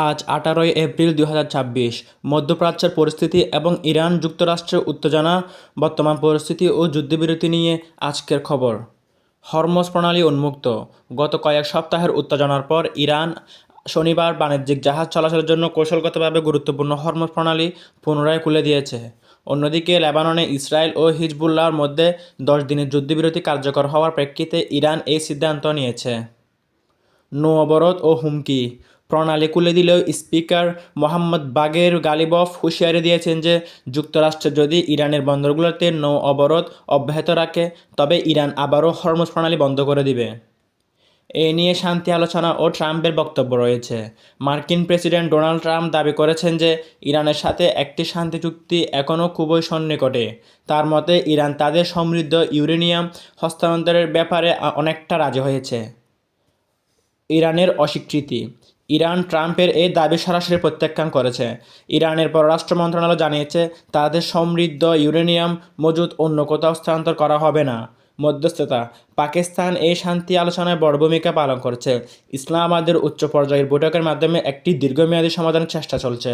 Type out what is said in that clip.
আজ 18 এপ্রিল 2026। মধ্যপ্রাচ্যের পরিস্থিতি এবং ইরান যুক্তরাষ্ট্রের উত্তেজনা, বর্তমান পরিস্থিতি ও যুদ্ধবিরতি নিয়ে আজকের খবর। হরমুজ প্রণালী উন্মুক্ত। গত কয়েক সপ্তাহের উত্তেজনার পর ইরান শনিবার বাণিজ্যিক জাহাজ চলাচলের জন্য কৌশলগতভাবে গুরুত্বপূর্ণ হরমুজ প্রণালী পুনরায় খুলে দিয়েছে। অন্যদিকে লেবাননে ইসরায়েল ও হিজবুল্লাহর মধ্যে 10 দিনের যুদ্ধবিরতি কার্যকর হওয়ার প্রেক্ষিতে ইরান এই সিদ্ধান্ত নিয়েছে। নৌ অবরোধ ও হুমকি। প্রণালী খুলে দিলেও স্পিকার মোহাম্মদ বাগের গালিবফ হুঁশিয়ারি দিয়েছেন যে যুক্তরাষ্ট্র যদি ইরানের বন্দরগুলোতে নৌ অবরোধ অব্যাহত রাখে তবে ইরান আবারও হরমুজ প্রণালী বন্ধ করে দিবে। এ নিয়ে শান্তি আলোচনা ও ট্রাম্পের বক্তব্য রয়েছে। মার্কিন প্রেসিডেন্ট ডোনাল্ড ট্রাম্প দাবি করেছেন যে ইরানের সাথে একটি শান্তি চুক্তি এখনও খুবই সন্নিকটে। তার মতে ইরান তাদের সমৃদ্ধ ইউরেনিয়াম হস্তান্তরের ব্যাপারে অনেকটা রাজি হয়েছে। ইরানের অস্বীকৃতি। ইরান ট্রাম্পের এই দাবি সরাসরি প্রত্যাখ্যান করেছে। ইরানের পররাষ্ট্র মন্ত্রণালয় জানিয়েছে তাদের সমৃদ্ধ ইউরেনিয়াম মজুদ অন্য কোথাও স্থানান্তর করা হবে না। মধ্যস্থতা। পাকিস্তান এই শান্তি আলোচনায় বড় ভূমিকা পালন করছে। ইসলামাবাদের উচ্চ পর্যায়ের বৈঠকের মাধ্যমে একটি দীর্ঘমেয়াদী সমাধানের চেষ্টা চলছে।